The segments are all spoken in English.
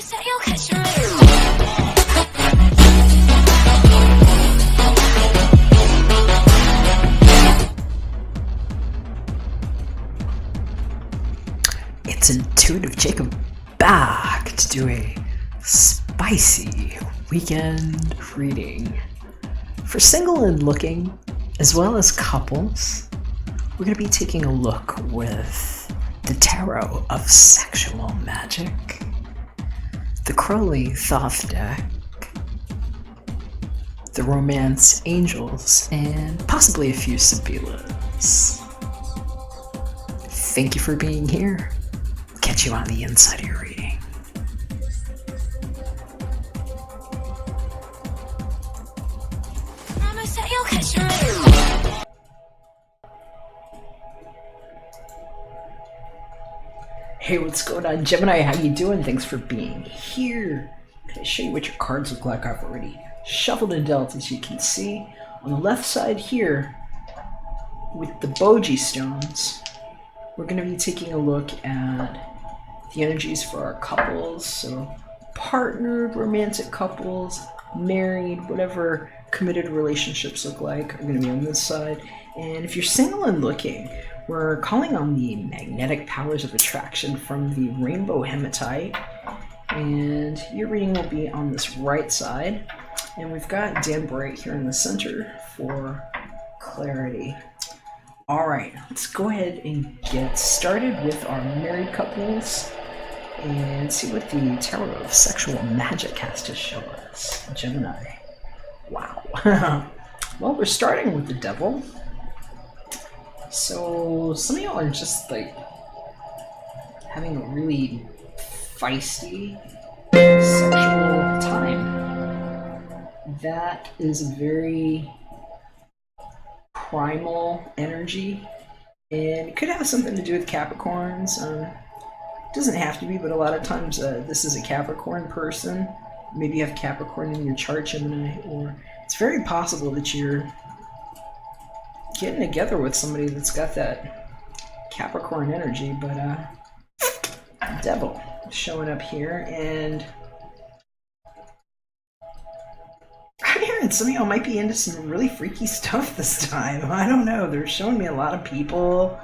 It's intuitive Jacob back to do a spicy weekend reading for single and looking, as well as couples. We're going to be taking a look with the Tarot of Sexual Magic, the Crowley Thoth deck, the Romance Angels, and possibly a few Sibylas. Thank you for being here. Catch you on the inside of your reading. Hey, what's going on, Gemini? How you doing? Thanks for being here. Can I show you what your cards look like? I've already shuffled and dealt, as you can see. On the left side here, with the Boji stones, we're going to be taking a look at the energies for our couples. So partnered, romantic couples, married, whatever committed relationships look like are going to be on this side. And if you're single and looking, we're calling on the magnetic powers of attraction from the rainbow hematite. And your reading will be on this right side. And we've got Dan Bright here in the center for clarity. Alright, let's go ahead and get started with our married couples and see what the Tarot of Sexual Magic has to show us. Gemini. Wow. Well, we're starting with the Devil. So some of y'all are just like having a really feisty sexual time. That is a very primal energy, and it could have something to do with Capricorns. It doesn't have to be, but a lot of times this is a Capricorn person. Maybe you have Capricorn in your chart, Gemini, or it's very possible that you're getting together with somebody that's got that Capricorn energy. But Devil showing up here, and I'm hearing some of y'all might be into some really freaky stuff this time. I don't know. They're showing me a lot of people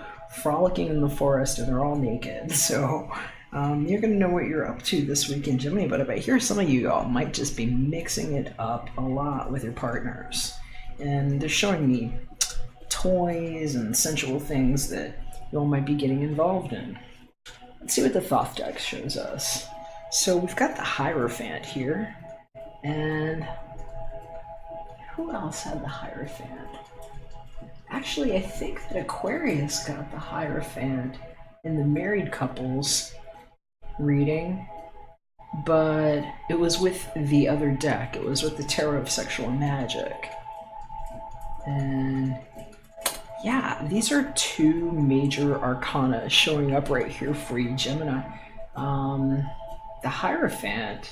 frolicking in the forest, and they're all naked. So you're going to know what you're up to this weekend, Gemini. But I hear some of you all might just be mixing it up a lot with your partners. And they're showing me toys and sensual things that you all might be getting involved in. Let's see what the Thoth deck shows us. So we've got the Hierophant here. And who else had the Hierophant? Actually, I think that Aquarius got the Hierophant in the married couples reading, but it was with the other deck. It was with the Tarot of Sexual Magic. And yeah, these are two major arcana showing up right here for you, Gemini. The Hierophant,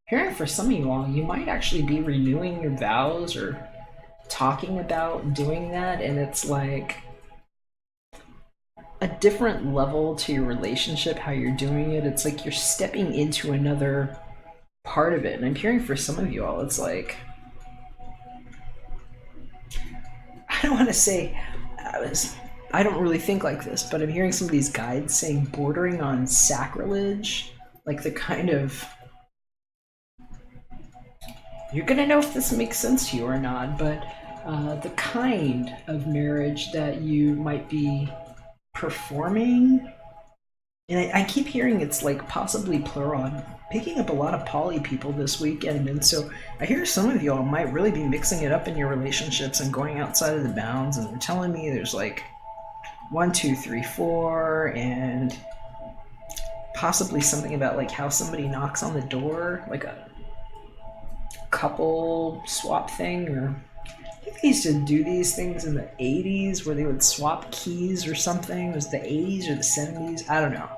hearing for some of you all, you might actually be renewing your vows or talking about doing that, and it's like a different level to your relationship, how you're doing it. It's like you're stepping into another part of it. And I'm hearing for some of you all, it's like, I don't want to say, I don't really think like this, but I'm hearing some of these guides saying bordering on sacrilege, like the kind of, you're gonna know if this makes sense to you or not, but the kind of marriage that you might be performing. And I keep hearing it's like possibly plural. I'm picking up a lot of poly people this weekend, and so I hear some of y'all might really be mixing it up in your relationships and going outside of the bounds, and they're telling me there's like 1, 2, 3, 4, and possibly something about like how somebody knocks on the door, like a couple swap thing. Or I think they used to do these things in the 80s where they would swap keys or something. It was the 80s or the 70s, I don't know.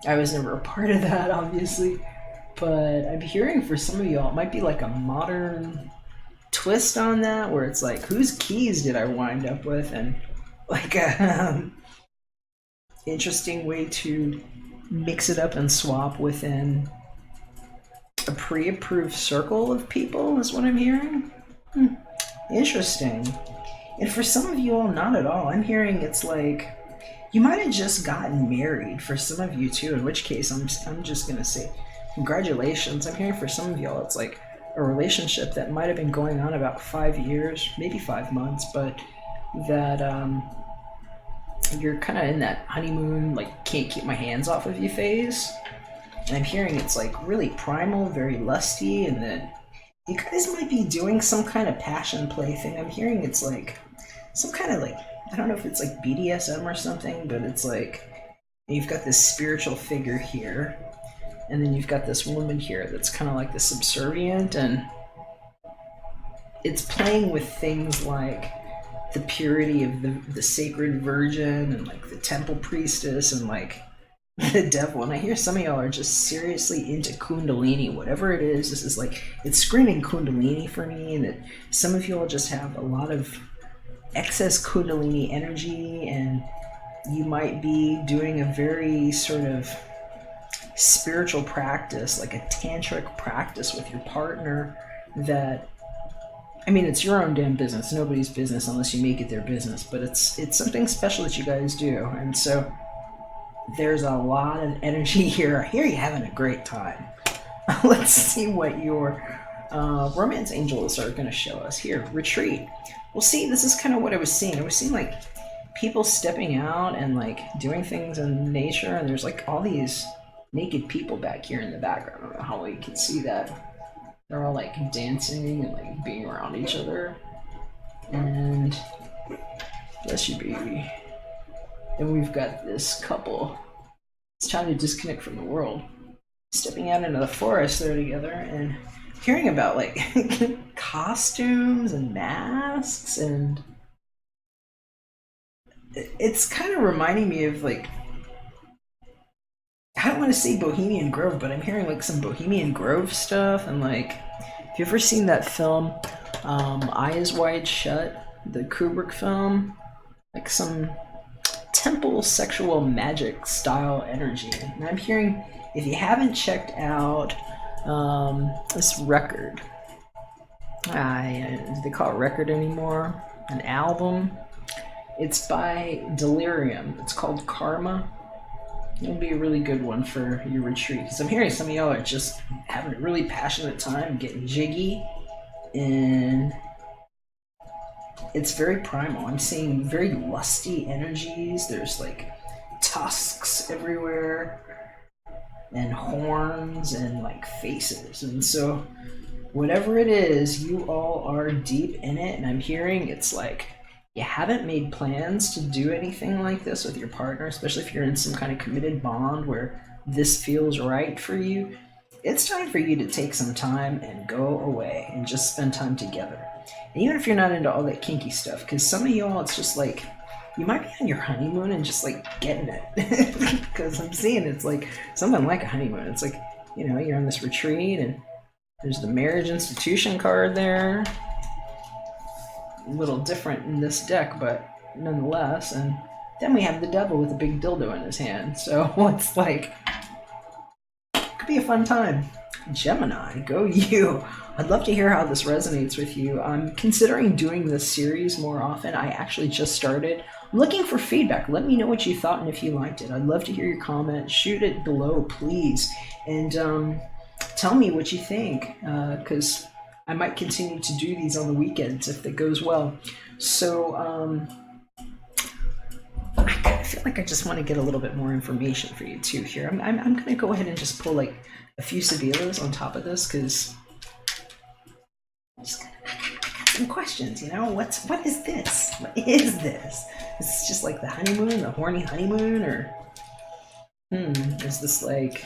I was never a part of that, obviously, but I'm hearing for some of y'all it might be like a modern twist on that, where it's like, whose keys did I wind up with? And like a interesting way to mix it up and swap within a pre-approved circle of people is what I'm hearing. Interesting. And for some of you all, not at all. I'm hearing it's like you might have just gotten married for some of you too, in which case I'm just gonna say congratulations. I'm hearing for some of y'all it's like a relationship that might have been going on about 5 years, maybe 5 months, but that you're kind of in that honeymoon, like can't keep my hands off of you phase. And I'm hearing it's like really primal, very lusty, and then you guys might be doing some kind of passion play thing. I'm hearing it's like some kind of like, I don't know if it's like BDSM or something, but it's like you've got this spiritual figure here, and then you've got this woman here that's kind of like the subservient, and it's playing with things like the purity of the sacred virgin and like the temple priestess and like the devil. And I hear some of y'all are just seriously into kundalini, whatever it is. This is like, it's screaming kundalini for me, and that some of y'all just have a lot of excess kundalini energy, and you might be doing a very sort of spiritual practice, like a tantric practice with your partner that, I mean, it's your own damn business, nobody's business unless you make it their business, but it's something special that you guys do. And so there's a lot of energy here. I hear you having a great time. Let's see what your romance angels are going to show us here. Retreat. Well, see, this is kind of what I was seeing. I was seeing like people stepping out and like doing things in nature, and there's like all these naked people back here in the background. I don't know how well you can see that. They're all like dancing and like being around each other. And bless you, baby. And we've got this couple. It's trying to disconnect from the world, stepping out into the forest there together and hearing about like costumes and masks, and it's kind of reminding me of like, I don't want to say Bohemian Grove, but I'm hearing like some Bohemian Grove stuff. And like, have you ever seen that film Eyes Wide Shut, the Kubrick film? Like some temple sexual magic style energy. And I'm hearing, if you haven't checked out this record, do they call it record anymore? An album? It's by Delirium. It's called Karma. It'll be a really good one for your retreat, because I'm hearing some of y'all are just having a really passionate time, getting jiggy, and it's very primal. I'm seeing very lusty energies. There's like tusks everywhere, and horns, and like faces. And so whatever it is, you all are deep in it, and I'm hearing it's like you haven't made plans to do anything like this with your partner, especially if you're in some kind of committed bond where this feels right for you. It's time for you to take some time and go away and just spend time together. And even if you're not into all that kinky stuff, because some of y'all, it's just like, you might be on your honeymoon and just like getting it. Because I'm seeing it's like something like a honeymoon. It's like, you know, you're on this retreat and there's the marriage institution card there. A little different in this deck, but nonetheless. And then we have the devil with a big dildo in his hand. So it's like, could be a fun time. Gemini, go you. I'd love to hear how this resonates with you. I'm considering doing this series more often. I actually just started. I'm looking for feedback. Let me know what you thought and if you liked it. I'd love to hear your comments. Shoot it below, please. And tell me what you think, because I might continue to do these on the weekends if it goes well. So I kind of feel like I just want to get a little bit more information for you too here. I'm going to go ahead and just pull like a few Sevillas on top of this, because I got some questions, you know? What is this? What is this? Is this just like the honeymoon, the horny honeymoon, or is this like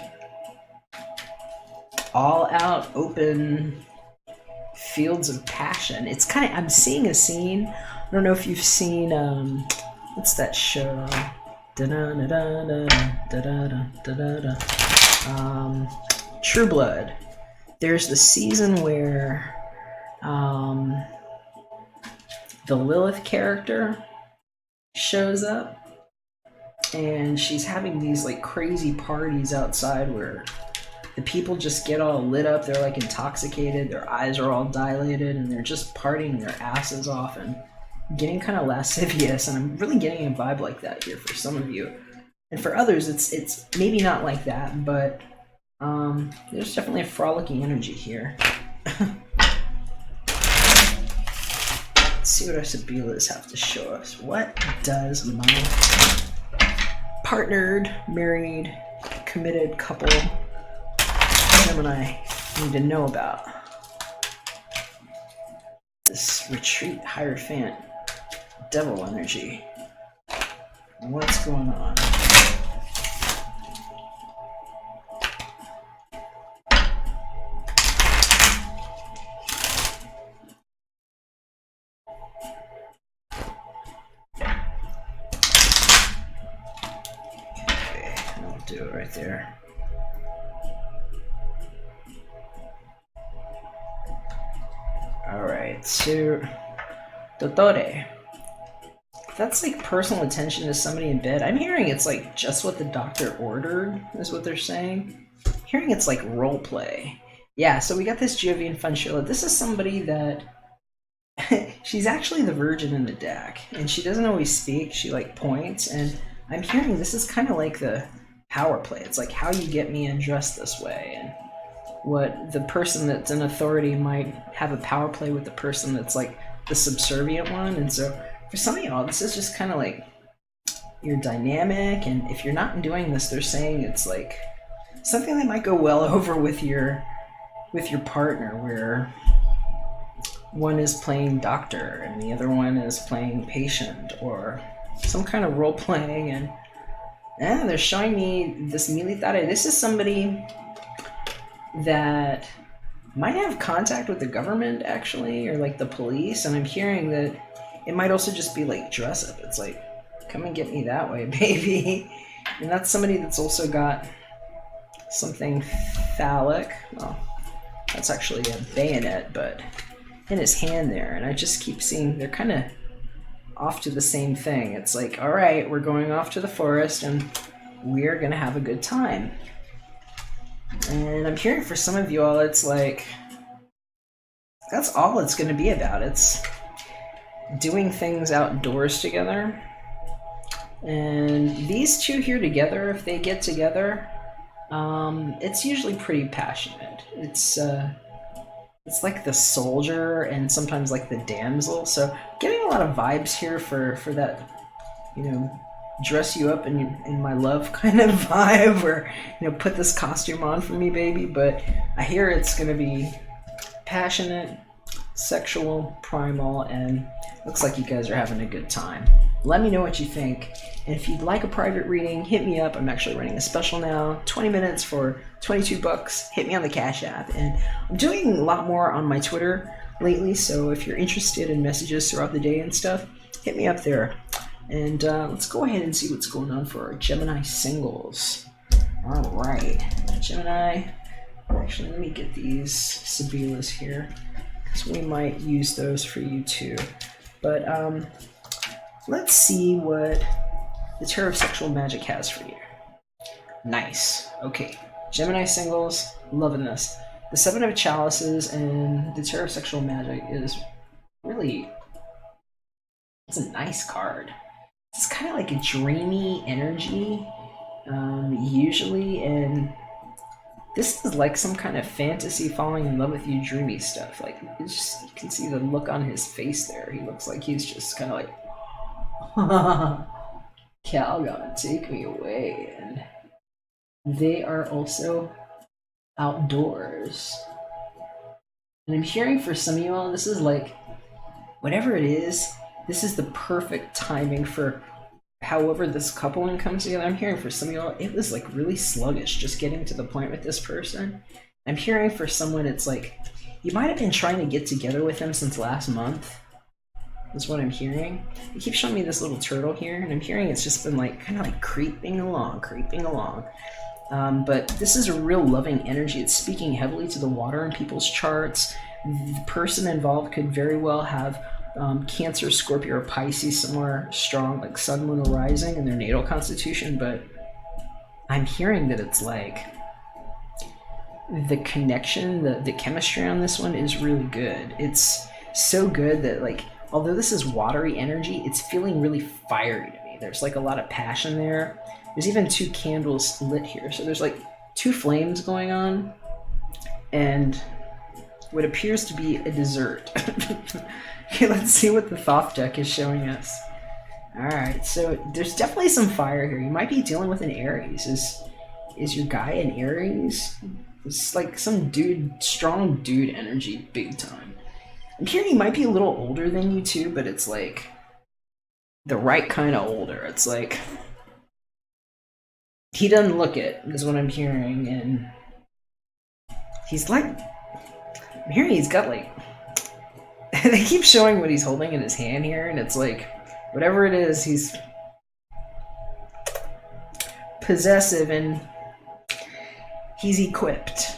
all out open fields of passion? It's kind of, I'm seeing a scene. I don't know if you've seen what's that show? True Blood. There's the season where the Lilith character shows up, and she's having these like crazy parties outside where the people just get all lit up. They're like intoxicated, their eyes are all dilated, and they're just partying their asses off and getting kind of lascivious. And I'm really getting a vibe like that here for some of you. And for others, it's maybe not like that, but there's definitely a frolicking energy here. Let's see what our Sibilas have to show us. What does my partnered, married, committed couple Gemini need to know about this retreat Hierophant devil energy? What's going on? Okay, I'll do it right there. Alright, so Dottore. That's like personal attention to somebody in bed. I'm hearing it's like just what the doctor ordered, is what they're saying. I'm hearing it's like role play. Yeah, so we got this Jovian Funchilla. This is somebody that she's actually the virgin in the deck, and she doesn't always speak, she like points, and I'm hearing this is kind of like the power play. It's like how you get me undressed this way, and what the person that's in authority might have a power play with the person that's like the subservient one. And so for some of y'all, this is just kind of like your dynamic, and if you're not doing this, they're saying it's like something that might go well over with your partner, where one is playing doctor and the other one is playing patient, or some kind of role playing. And they're showing me this militare. This is somebody that might have contact with the government, actually, or like the police. And I'm hearing that it might also just be like dress up. It's like, come and get me that way, baby. And that's somebody that's also got something phallic. Well, that's actually a bayonet, but in his hand there. And I just keep seeing they're kind of off to the same thing. It's like, all right, we're going off to the forest and we're gonna have a good time. And I'm hearing for some of you all, it's like, that's all it's going to be about. It's doing things outdoors together. And these two here together, if they get together, it's usually pretty passionate. It's like the soldier and sometimes like the damsel. So getting a lot of vibes here for that, you know, dress you up in my love kind of vibe, or, you know, put this costume on for me, baby. But I hear it's gonna be passionate, sexual, primal, and looks like you guys are having a good time. Let me know what you think, and if you'd like a private reading, hit me up. I'm actually running a special now, 20 minutes for $22. Hit me on the Cash App. And I'm doing a lot more on my Twitter lately, so if you're interested in messages throughout the day and stuff, hit me up there. And let's go ahead and see what's going on for our Gemini singles. All right, Gemini. Actually, let me get these Sibilas here, because we might use those for you too. But let's see what the Tarot of Sexual Magic has for you. Nice. Okay, Gemini singles, loving this. The Seven of Chalices and the Tarot of Sexual Magic is really, it's a nice card. It's kind of like a dreamy energy, usually, and this is like some kind of fantasy falling in love with you dreamy stuff. Like, it's just, you can see the look on his face there. He looks like he's just kind of like, Cal gotta take me away. And they are also outdoors. And I'm hearing for some of you all, this is like, whatever it is, this is the perfect timing for however this coupling comes together. I'm hearing for some of y'all, it was like really sluggish just getting to the point with this person. I'm hearing for someone, it's like, you might have been trying to get together with them since last month. That's what I'm hearing. It keeps showing me this little turtle here, and I'm hearing it's just been like, kind of like creeping along. But this is a real loving energy. It's speaking heavily to the water in people's charts. The person involved could very well have Cancer, Scorpio, or Pisces, somewhere strong, like Sun, Moon, or Rising in their natal constitution, but I'm hearing that it's like the connection, the chemistry on this one is really good. It's so good that, like, although this is watery energy, it's feeling really fiery to me. There's like a lot of passion there. There's even 2 candles lit here. So there's like 2 flames going on and what appears to be a dessert. Okay, let's see what the Thoth deck is showing us. Alright, so there's definitely some fire here. You might be dealing with an Aries. Is your guy an Aries? It's like some dude, strong dude energy, big time. I'm hearing he might be a little older than you too, but it's like the right kind of older. It's like he doesn't look it, is what I'm hearing, and he's like, I'm hearing he's got like, they keep showing what he's holding in his hand here, and it's like, whatever it is, he's possessive and he's equipped.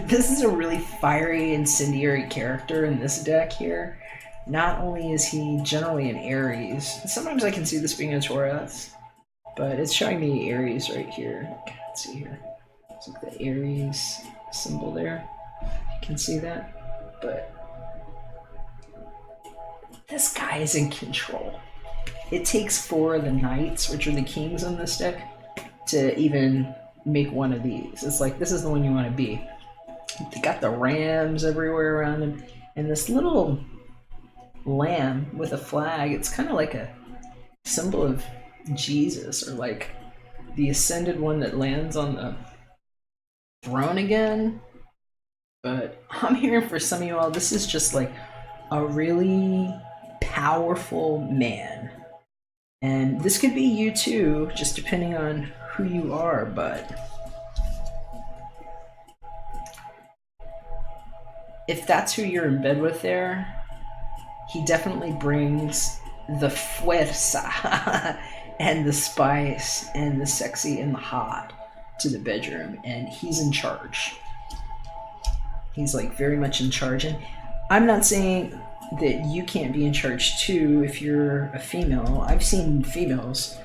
This is a really fiery, incendiary character in this deck here. Not only is he generally an Aries, sometimes I can see this being a Taurus, but it's showing me Aries right here. Let's see here. It's like the Aries symbol there. You can see that. But this guy is in control. It takes 4 of the Knights, which are the kings on this deck, to even make one of these. It's like, this is the one you want to be. They got the rams everywhere around him, and this little lamb with a flag. It's kind of like a symbol of Jesus, or like the ascended one that lands on the throne again. But I'm hearing for some of you all, this is just like a really powerful man. And this could be you too, just depending on who you are, but if that's who you're in bed with there, he definitely brings the fuerza and the spice and the sexy and the hot to the bedroom, and he's in charge. He's like very much in charge, and I'm not saying that you can't be in charge too if you're a female. I've seen females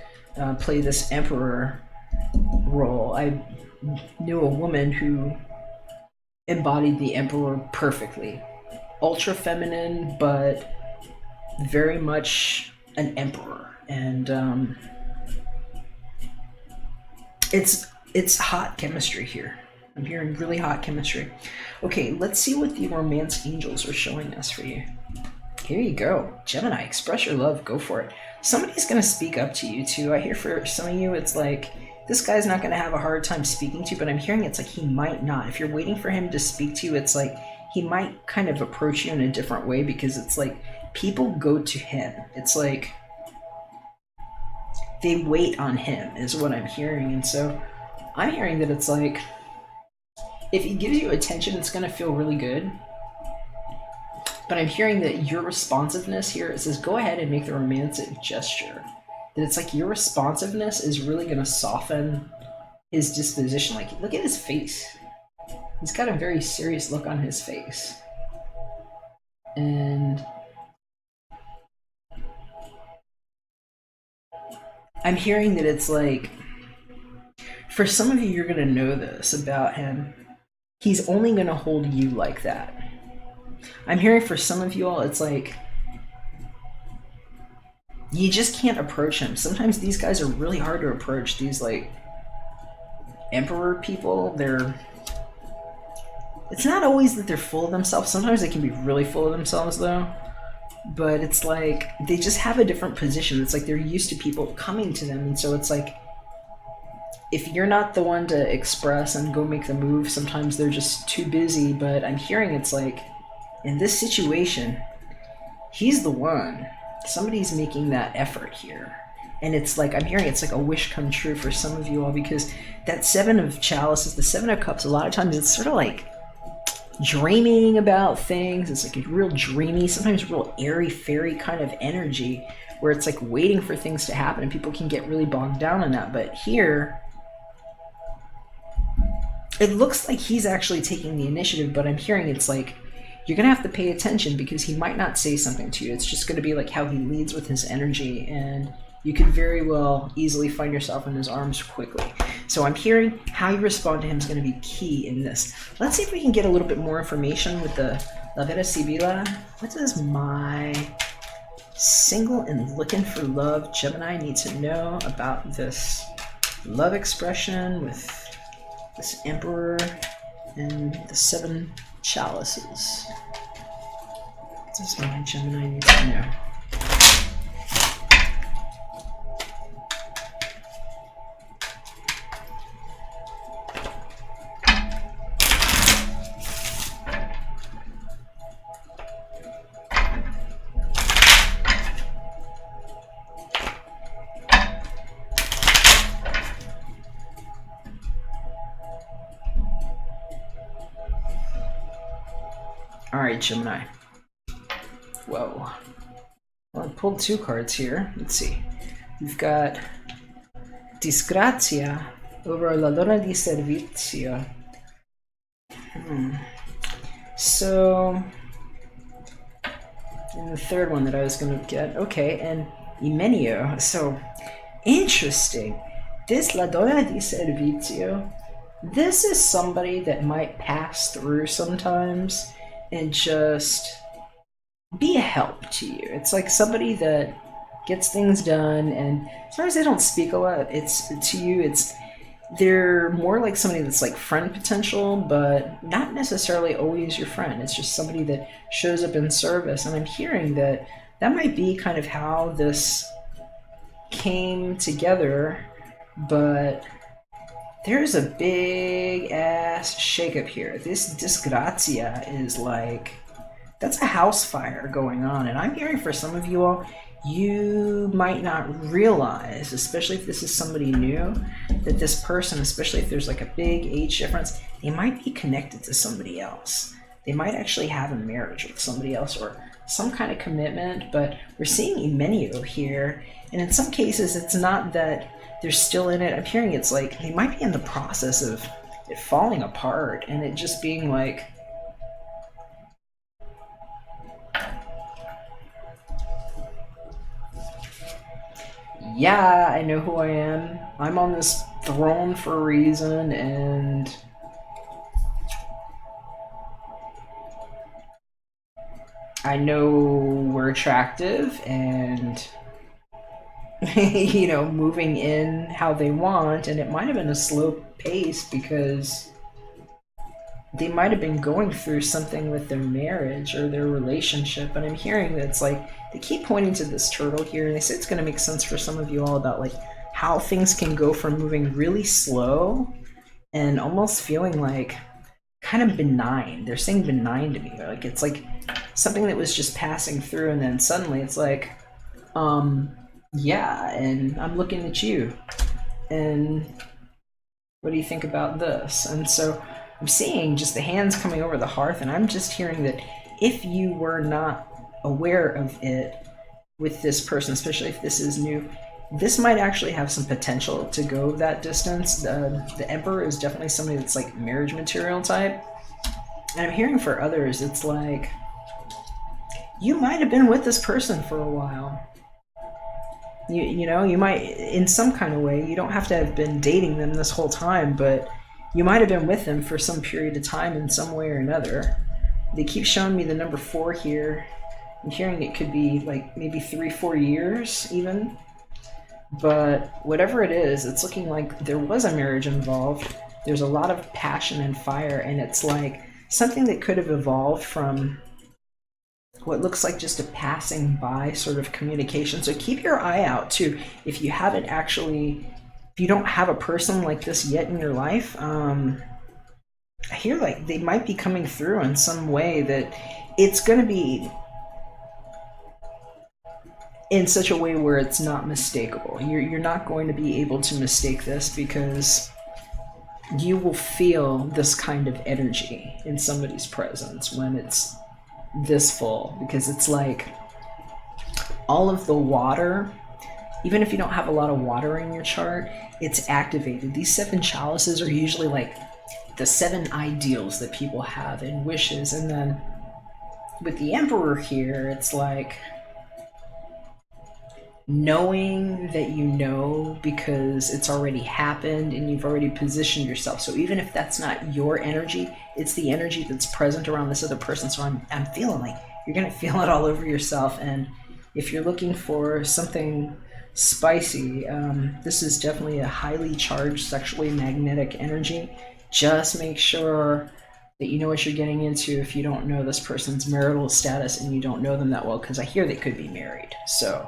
play this emperor role. I knew a woman who embodied the emperor perfectly. Ultra feminine, but very much an emperor. And it's hot chemistry here. I'm hearing really hot chemistry. Okay, let's see what the romance angels are showing us for you. Here you go. Gemini, express your love. Go for it. Somebody's going to speak up to you too. I hear for some of you, it's like, this guy's not going to have a hard time speaking to you, but I'm hearing it's like he might not. If you're waiting for him to speak to you, it's like he might kind of approach you in a different way, because it's like people go to him. It's like they wait on him is what I'm hearing. And so I'm hearing that it's like, if he gives you attention, it's going to feel really good. But I'm hearing that your responsiveness here, it says go ahead and make the romantic gesture. That it's like your responsiveness is really going to soften his disposition. Like, look at his face. He's got a very serious look on his face. And I'm hearing that it's like, for some of you, you're going to know this about him. He's only going to hold you like that. I'm hearing for some of you all, it's like, you just can't approach him. Sometimes these guys are really hard to approach. These, like, emperor people, it's not always that they're full of themselves. Sometimes they can be really full of themselves, though. But it's like, they just have a different position. It's like they're used to people coming to them. And so it's like, if you're not the one to express and go make the move, sometimes they're just too busy. But I'm hearing it's like, in this situation, he's the one. Somebody's making that effort here. And it's like, I'm hearing it's like a wish come true for some of you all, because that 7 of chalices, the 7 of cups, a lot of times it's sort of like dreaming about things. It's like a real dreamy, sometimes real airy fairy kind of energy, where it's like waiting for things to happen, and people can get really bogged down on that. But here, it looks like he's actually taking the initiative, but I'm hearing it's like you're going to have to pay attention because he might not say something to you. It's just going to be like how he leads with his energy, and you could very well easily find yourself in his arms quickly. So I'm hearing how you respond to him is going to be key in this. Let's see if we can get a little bit more information with the La Vera Sibila. What does my single and looking for love Gemini need to know about this love expression with this Emperor and the 7 chalices? What does my Gemini need to know? Alright, Gemini. Whoa. Well, I pulled 2 cards here. Let's see. We've got Disgrazia over La Donna di Servizio. So, and the third one that I was going to get. Okay, and Imenio. So, interesting. This La Donna di Servizio, this is somebody that might pass through sometimes and just be a help to you. It's like somebody that gets things done, and sometimes they don't speak a lot. It's to you, they're more like somebody that's like friend potential, but not necessarily always your friend. It's just somebody that shows up in service. And I'm hearing that might be kind of how this came together, but there's a big ass shakeup here. This Disgrazia is like, that's a house fire going on. And I'm hearing for some of you all, you might not realize, especially if this is somebody new, that this person, especially if there's like a big age difference, they might be connected to somebody else. They might actually have a marriage with somebody else or some kind of commitment, but we're seeing Imenio here. And in some cases, it's not that they're still in it. I'm hearing it's like they might be in the process of it falling apart and it just being like, yeah, I know who I am. I'm on this throne for a reason, and I know we're attractive, and you know, moving in how they want, and it might have been a slow pace because they might have been going through something with their marriage or their relationship. But I'm hearing that it's like they keep pointing to this turtle here, and they say it's going to make sense for some of you all about like how things can go from moving really slow and almost feeling like kind of benign. They're saying benign to me. Like it's like something that was just passing through, and then suddenly it's like, yeah, and I'm looking at you, and what do you think about this? And so I'm seeing just the hands coming over the hearth, and I'm just hearing that if you were not aware of it with this person, especially if this is new, this might actually have some potential to go that distance. The Emperor is definitely somebody that's like marriage material type. And I'm hearing for others, it's like, you might have been with this person for a while. You know, you might, in some kind of way, you don't have to have been dating them this whole time, but you might have been with them for some period of time in some way or another. They keep showing me the number 4 here. I'm hearing it could be like maybe 3-4 years even. But whatever it is, it's looking like there was a marriage involved. There's a lot of passion and fire, and it's like something that could have evolved from what looks like just a passing by sort of communication. So keep your eye out too. If you haven't actually, if you don't have a person like this yet in your life, I hear like they might be coming through in some way that it's going to be in such a way where it's not mistakable. You're not going to be able to mistake this, because you will feel this kind of energy in somebody's presence when it's this full, because it's like all of the water, even if you don't have a lot of water in your chart, it's activated. These 7 chalices are usually like the 7 ideals that people have and wishes, and then with the Emperor here, it's like knowing that you know because it's already happened and you've already positioned yourself. So even if that's not your energy, it's the energy that's present around this other person. So I'm feeling like you're going to feel it all over yourself. And if you're looking for something spicy, this is definitely a highly charged, sexually magnetic energy. Just make sure that you know what you're getting into if you don't know this person's marital status and you don't know them that well, because I hear they could be married. So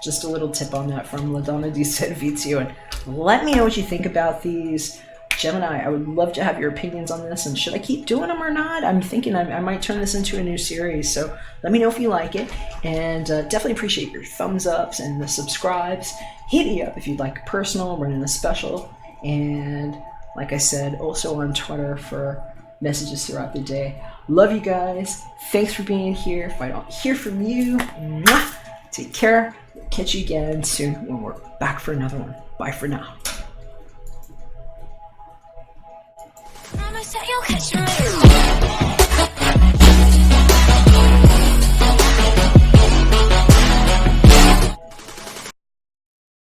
just a little tip on that from La Donna di Servizio. And let me know what you think about these. Gemini, I would love to have your opinions on this, and should I keep doing them or not? I'm thinking I might turn this into a new series, so let me know if you like it, and definitely appreciate your thumbs ups and the subscribes. Hit me up if you'd like a personal, running a special, and like I said, also on Twitter for messages throughout the day. Love you guys. Thanks for being here. If I don't hear from you, mwah, take care. We'll catch you again soon when we're back for another one. Bye for now. Promise that you'll catch me.